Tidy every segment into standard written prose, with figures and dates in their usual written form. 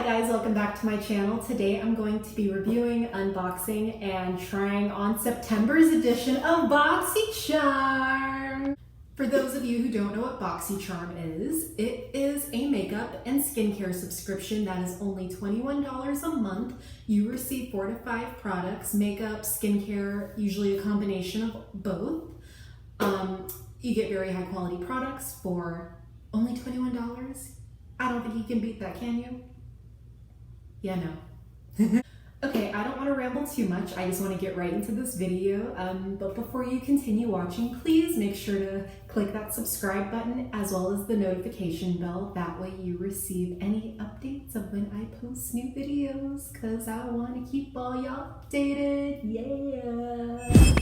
guys, welcome back to my channel. Today I'm going to be reviewing, unboxing, and trying on September's edition of Boxycharm. For those of you who don't know what Boxycharm is, it is a makeup and skincare subscription that is only $21 a month. You receive 4 to 5 products, makeup, skincare, usually a combination of both. You get very high quality products for only $21. I don't think you can beat that, can you? Yeah, no. Okay, I don't want to ramble too much. I just want to get right into this video. But before you continue watching, please make sure to click that subscribe button as well as the notification bell. That way you receive any updates of when I post new videos, because I want to keep all y'all updated. Yeah!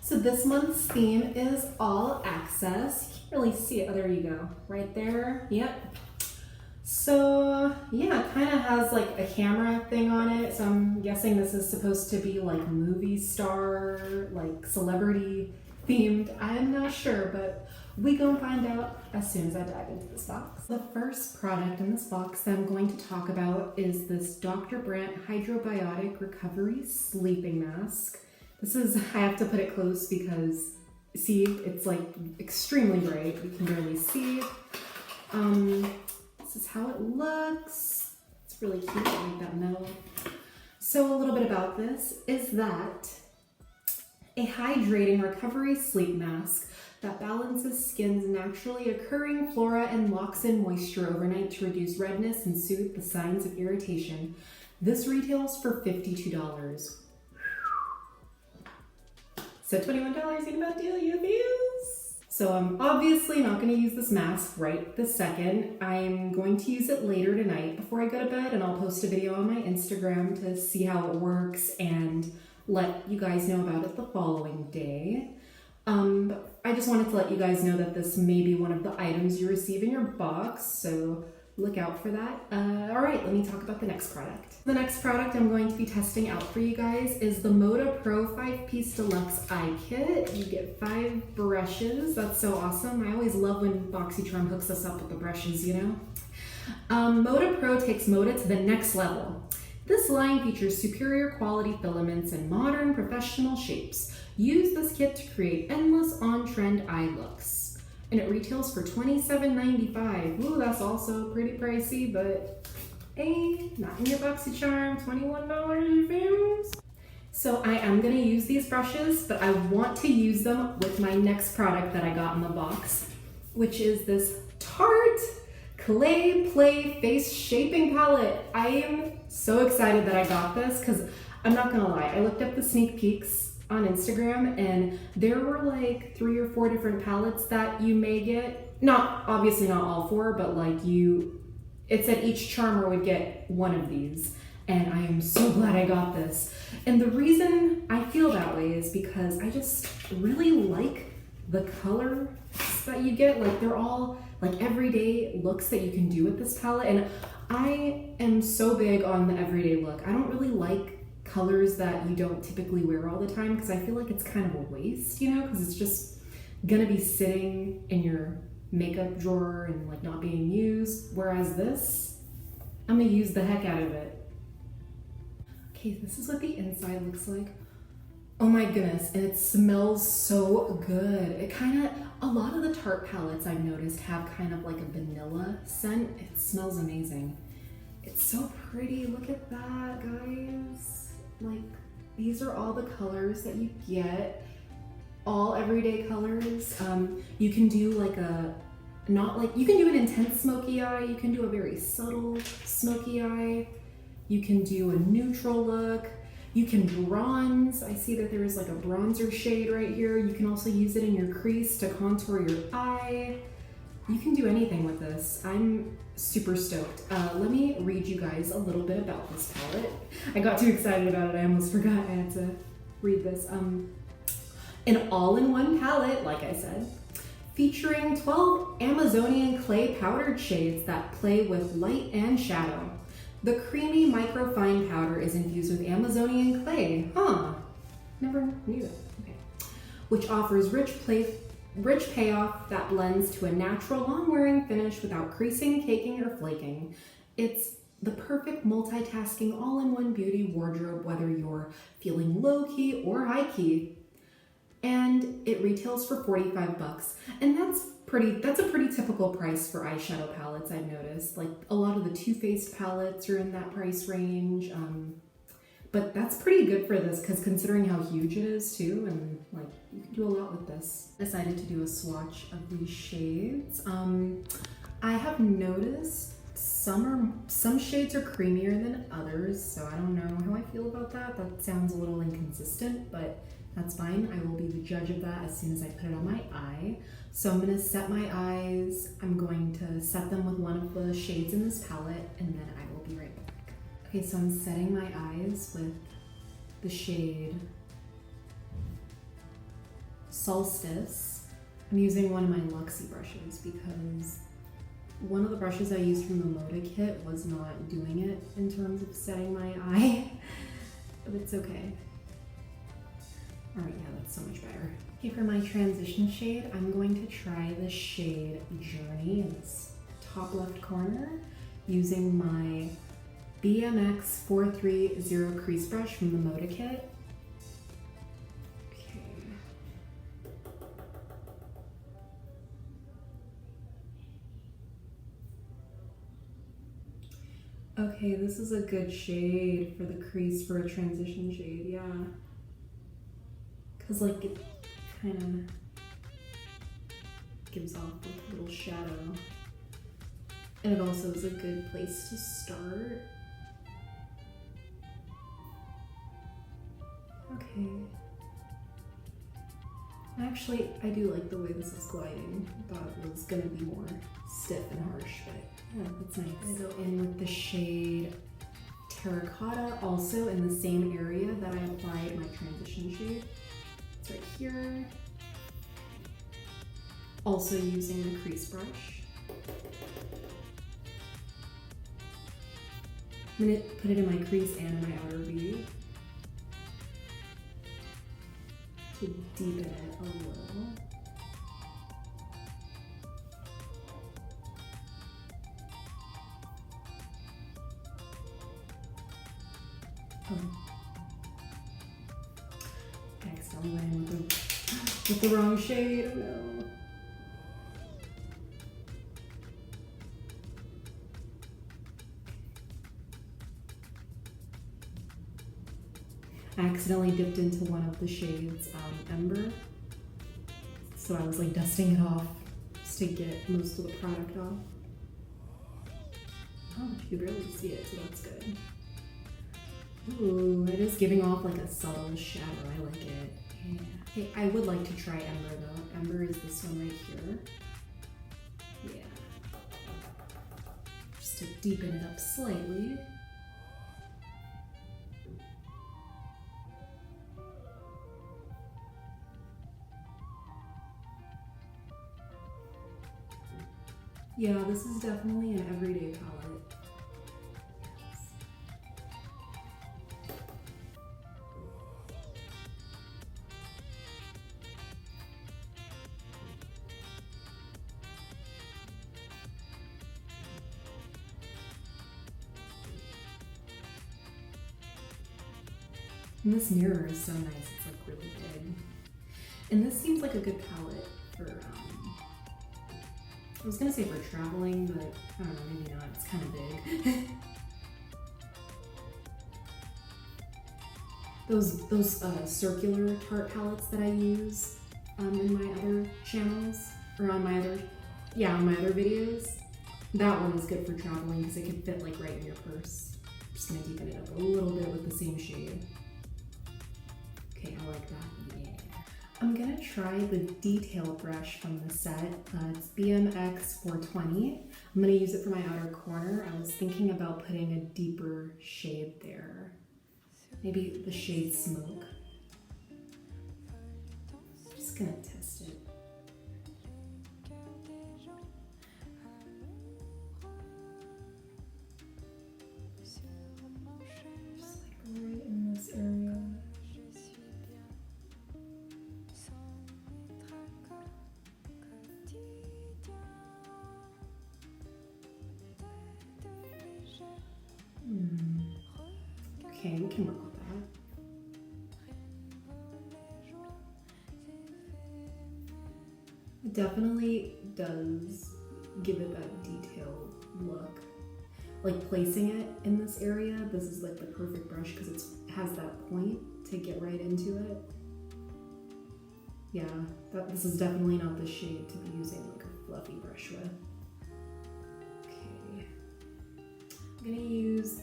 So this month's theme is all access. You can't really see it. Oh, there you go. Right there. Yep. So yeah, it kind of has like a camera thing on it. So I'm guessing this is supposed to be like movie star, like celebrity themed. I'm not sure, but we gonna find out as soon as I dive into this box. The first product in this box that I'm going to talk about is this Dr. BRANDT Hydrobiotic Recovery Sleeping Mask. This is, I have to put it close because see, it's like extremely bright. You can barely see. This is how it looks. It's really cute, I like that metal. So a little bit about this is that a hydrating recovery sleep mask that balances skin's naturally occurring flora and locks in moisture overnight to reduce redness and soothe the signs of irritation. This retails for $52. So $21 ain't a bad deal, you views. So I'm obviously not going to use this mask right this second. I'm going to use it later tonight before I go to bed, and I'll post a video on my Instagram to see how it works and let you guys know about it the following day. But I just wanted to let you guys know that this may be one of the items you receive in your box, so look out for that. All right, let me talk about the next product. The next product I'm going to be testing out for you guys is the MODA Pro 5-Piece Deluxe Eye Kit. You get 5 brushes. That's so awesome. I always love when Boxycharm hooks us up with the brushes, you know? MODA Pro takes MODA to the next level. This line features superior quality filaments and modern professional shapes. Use this kit to create endless on-trend eye looks. And it retails for $27.95. Ooh, that's also pretty pricey, but hey, not in your Boxycharm, $21 views. So I am gonna use these brushes, but I want to use them with my next product that I got in the box, which is this Tarte Clay Play Face Shaping Palette. I am so excited that I got this, because I'm not gonna lie, I looked up the sneak peeks on Instagram and there were like 3 or 4 different palettes that you may get. Obviously not all 4, but like it said each charmer would get one of these. And I am so glad I got this. And the reason I feel that way is because I just really like the colors that you get. Like they're all like everyday looks that you can do with this palette. And I am so big on the everyday look. I don't really like colors that you don't typically wear all the time because I feel like it's kind of a waste, you know, because it's just gonna be sitting in your makeup drawer and like not being used. Whereas this, I'm gonna use the heck out of it. Okay, this is what the inside looks like. Oh my goodness, and it smells so good. It kind of, a lot of the Tarte palettes I've noticed have kind of like a vanilla scent. It smells amazing. It's so pretty, look at that, guys. Like, these are all the colors that you get, all everyday colors. You can do like you can do an intense smoky eye, you can do a very subtle smoky eye, you can do a neutral look, you can bronze. I see that there is like a bronzer shade right here. You can also use it in your crease to contour your eye. You can do anything with this. I'm super stoked. Let me read you guys a little bit about this palette. I got too excited about it, I almost forgot I had to read this. An all-in-one palette, like I said, featuring 12 Amazonian clay powdered shades that play with light and shadow. The creamy microfine powder is infused with Amazonian clay. Huh, never knew that. Okay. Which offers rich payoff that blends to a natural long-wearing finish without creasing, caking, or flaking. It's the perfect multitasking all-in-one beauty wardrobe, whether you're feeling low-key or high-key. And it retails for 45 bucks. And that's a pretty typical price for eyeshadow palettes, I've noticed. Like a lot of the Too Faced palettes are in that price range. But that's pretty good for this, because considering how huge it is too, and like you can do a lot with this. Decided to do a swatch of these shades. I have noticed some shades are creamier than others, so I don't know how I feel about that. That sounds a little inconsistent, but that's fine. I will be the judge of that as soon as I put it on my eye. So I'm gonna set my eyes. I'm going to set them with one of the shades in this palette, and then I will be right back. Okay, so I'm setting my eyes with the shade Solstice. I'm using one of my Luxie brushes because one of the brushes I used from the MODA kit was not doing it in terms of setting my eye, but it's okay. All right, yeah, that's so much better. Okay, for my transition shade, I'm going to try the shade Journey in this top left corner using my BMX 430 crease brush from the MODA kit. Okay, this is a good shade for the crease for a transition shade, yeah. Cause like it kind of gives off like a little shadow. And it also is a good place to start. Okay. Actually, I do like the way this is gliding. I thought it was gonna be more stiff and harsh, but yeah, that's nice. I'm gonna go in with the shade Terracotta, also in the same area that I applied my transition shade. It's right here. Also using the crease brush. I'm gonna put it in my crease and my outer V to deepen it a little. Oh. I accidentally went in with the wrong shade. Oh no. I accidentally dipped into one of the shades, Ember. So I was like dusting it off just to get most of the product off. Oh, you can barely see it, so that's good. Ooh, it is giving off like a subtle shadow. I like it. Yeah. Hey, I would like to try Ember though. Ember is this one right here. Yeah. Just to deepen it up slightly. Yeah, this is definitely an everyday palette. Yes. And this mirror is so nice, it's like really big. And this seems like a good palette for I was gonna say for traveling, but I don't know, maybe not. It's kind of big. those circular Tarte palettes that I use in my other channels, or on my other videos. That one is good for traveling because it can fit like right in your purse. I'm just gonna deepen it up a little bit with the same shade. Okay, I like that. Yeah. I'm gonna try the detail brush from the set. It's BMX 420. I'm gonna use it for my outer corner. I was thinking about putting a deeper shade there. Maybe the shade Smoke. I'm just gonna test it. Just like right in this area. Okay, we can work with that. It definitely does give it that detailed look. Like placing it in this area, this is like the perfect brush because it has that point to get right into it. Yeah, this is definitely not the shade to be using like a fluffy brush with. Okay, I'm gonna use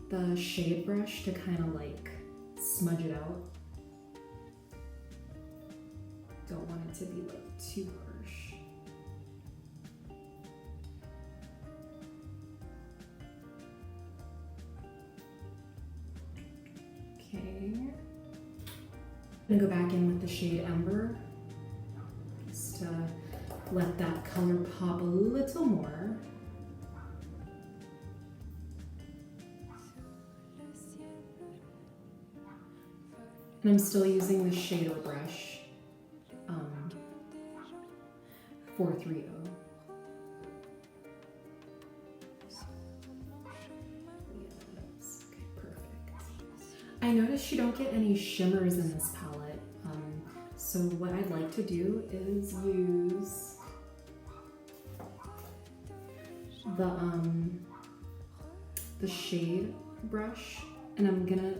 the shade brush to kind of like smudge it out. Don't want it to be like too harsh. Okay. I'm gonna go back in with the shade Ember, just to let that color pop a little more. And I'm still using the shader brush, 430. Yes, okay, perfect. I noticed you don't get any shimmers in this palette, so what I'd like to do is use the shade brush, and I'm gonna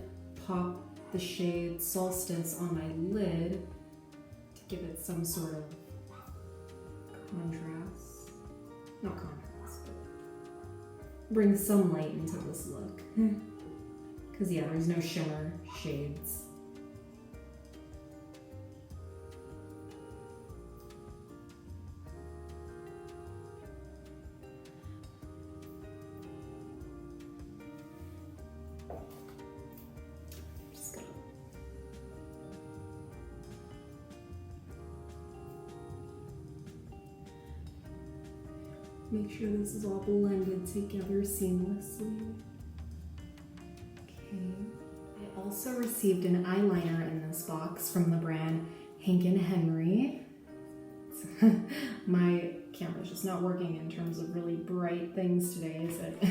pop the shade Solstice on my lid to give it some sort of contrast. Not contrast, but bring some light into this look. Because yeah, there's no shimmer shades. Make sure this is all blended together seamlessly. Okay. I also received an eyeliner in this box from the brand Hank & Henry. My camera's just not working in terms of really bright things today, is it?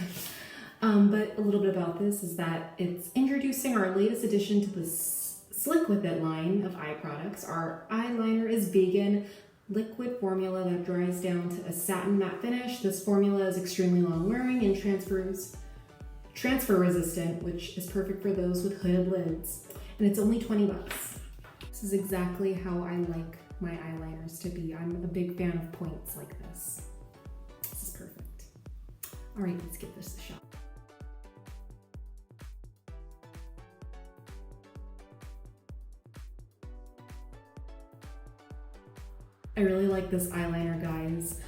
But a little bit about this is that it's introducing our latest addition to the Slick With It line of eye products. Our eyeliner is vegan, liquid formula that dries down to a satin matte finish. This formula is extremely long wearing and transfer resistant, which is perfect for those with hooded lids. And it's only 20 bucks. This is exactly how I like my eyeliners to be. I'm a big fan of points like this. This is perfect. All right, let's give this a shot. I really like this eyeliner, guys.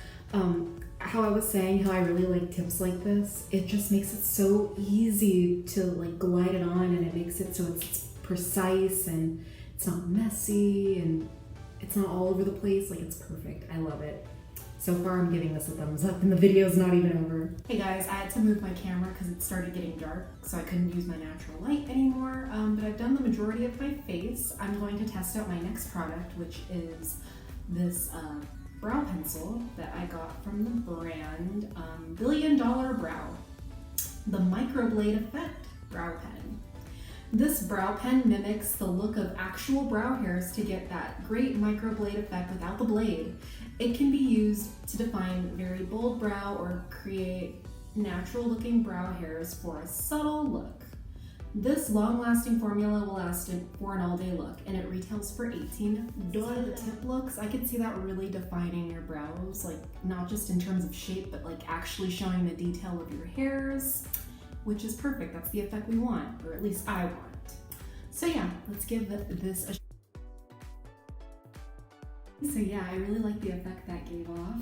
How I was saying, how I really like tips like this, it just makes it so easy to like glide it on, and it makes it so it's precise and it's not messy and it's not all over the place. Like, it's perfect. I love it. So far, I'm giving this a thumbs up, and the video's not even over. Hey guys, I had to move my camera because it started getting dark, so I couldn't use my natural light anymore. But I've done the majority of my face. I'm going to test out my next product, which is this brow pencil that I got from the brand $1 Billion Brow, the Microblade Effect brow pen. This brow pen mimics the look of actual brow hairs to get that great microblade effect without the blade. It can be used to define very bold brow or create natural looking brow hairs for a subtle look. This long-lasting formula will last for an all-day look, and it retails for $18. The tip looks, I could see that really defining your brows, like not just in terms of shape, but like actually showing the detail of your hairs, which is perfect. That's the effect we want, or at least I want. So yeah, let's give this a shot. So yeah, I really like the effect that gave off.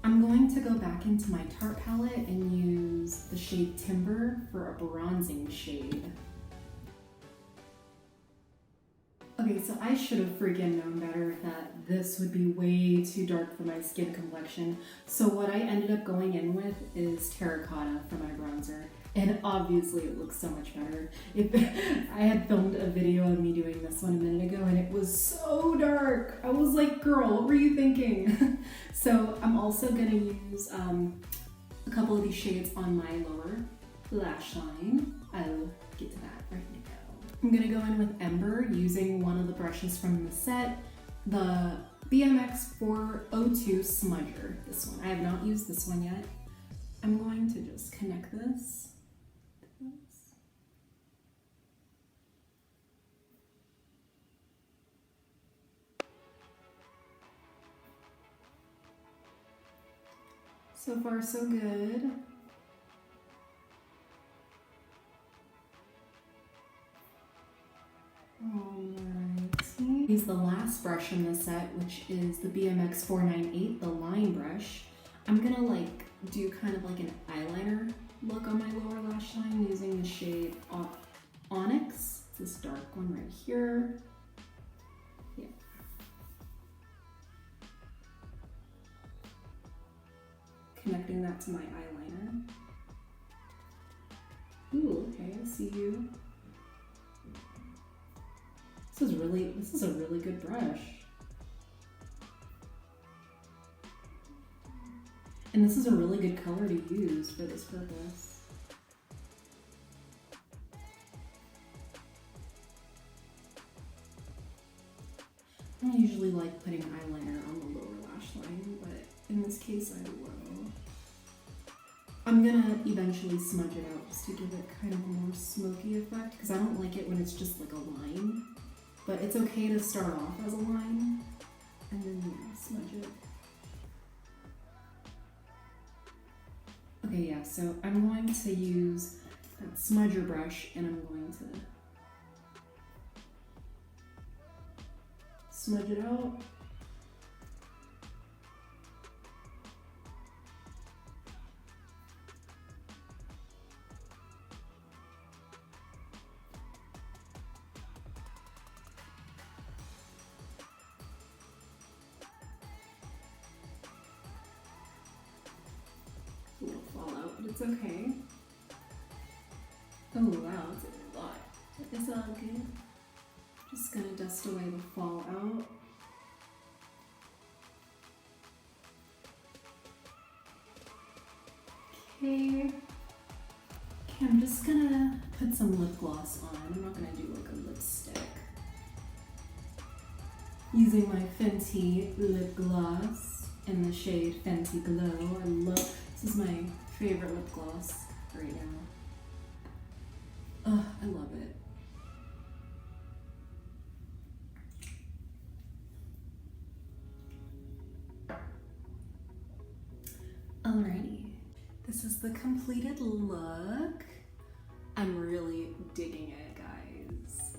I'm going to go back into my Tarte palette and use the shade Timber for a bronzing shade. Okay, so I should have freaking known better that this would be way too dark for my skin complexion. So what I ended up going in with is Terracotta for my bronzer. And obviously it looks so much better. I had filmed a video of me doing this one a minute ago and it was so dark. I was like, girl, what were you thinking? So I'm also gonna use a couple of these shades on my lower lash line. I'll get to that right now. I'm gonna go in with Ember using one of the brushes from the set, the BMX 402 Smudger, this one. I have not used this one yet. I'm going to just connect this. So far, so good. Alrighty. Use the last brush in the set, which is the BMX 498, the line brush. I'm gonna like do kind of like an eyeliner look on my lower lash line using the shade Onyx. It's this dark one right here. Yeah. Connecting that to my eyeliner. Ooh, okay, I see you. This is a really good brush. And this is a really good color to use for this purpose. I don't usually like putting eyeliner on the lower lash line, but in this case I will. I'm gonna eventually smudge it out just to give it kind of a more smoky effect, because I don't like it when it's just like a line. But it's okay to start off as a line, and then smudge it. Okay, yeah, so I'm going to use that smudger brush, and I'm going to smudge it out. It'll fall out, but it's okay. Oh wow, it's a lot. It's all good. Just gonna dust away the fallout. Okay. I'm just gonna put some lip gloss on. I'm not gonna do like a lipstick. Using my Fenty lip gloss in the shade Fenty Glow. This is my favorite lip gloss right now. Oh, I love it. Alrighty, this is the completed look. I'm really digging it, guys.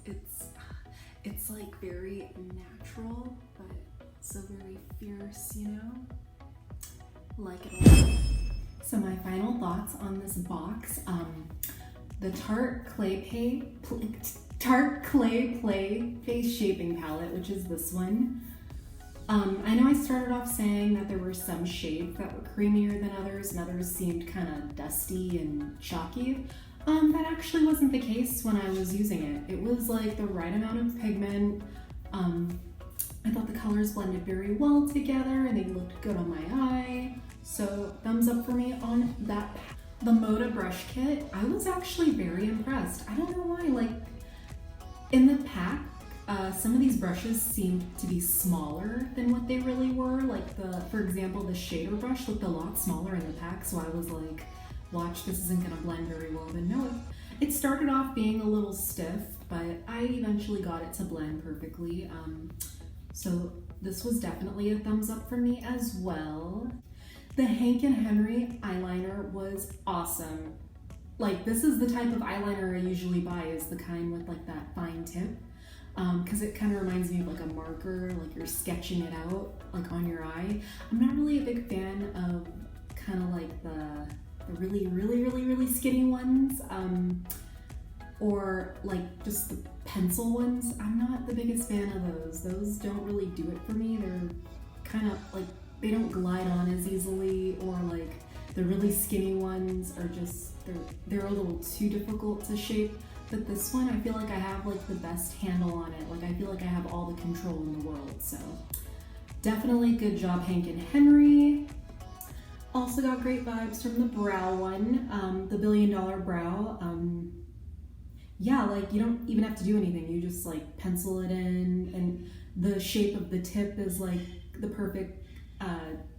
It's like very natural, but so very fierce, you know? Like it a lot. So my final thoughts on this box, the Tarte Clay Play Face Shaping Palette, which is this one. I know I started off saying that there were some shades that were creamier than others, and others seemed kind of dusty and chalky. That actually wasn't the case when I was using it. It was like the right amount of pigment. I thought the colors blended very well together and they looked good on my eye. So thumbs up for me on that. The MODA brush kit, I was actually very impressed. I don't know why, like in the pack, some of these brushes seemed to be smaller than what they really were. Like for example, the shader brush looked a lot smaller in the pack, so I was like, watch, this isn't gonna blend very well. But no, it started off being a little stiff, but I eventually got it to blend perfectly. So this was definitely a thumbs up for me as well. The Hank & Henry eyeliner was awesome. Like, this is the type of eyeliner I usually buy, is the kind with like that fine tip. Because it kind of reminds me of like a marker, like you're sketching it out like on your eye. I'm not really a big fan of kind of like the really skinny ones, or like just the pencil ones. I'm not the biggest fan of those. Those don't really do it for me. They're kind of like, they don't glide on as easily, or like the really skinny ones are just, they're a little too difficult to shape. But this one, I feel like I have like the best handle on it. Like I feel like I have all the control in the world. So definitely good job, Hank & Henry. Also got great vibes from the brow one, the $1 billion brow. Yeah, like you don't even have to do anything. You just like pencil it in, and the shape of the tip is like the perfect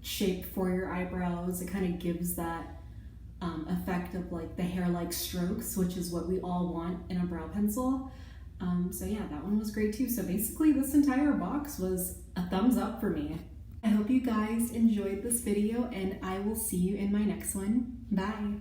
shape for your eyebrows. It kind of gives that effect of like the hair-like strokes, which is what we all want in a brow pencil. So yeah, that one was great too. So basically this entire box was a thumbs up for me. I hope you guys enjoyed this video, and I will see you in my next one. Bye!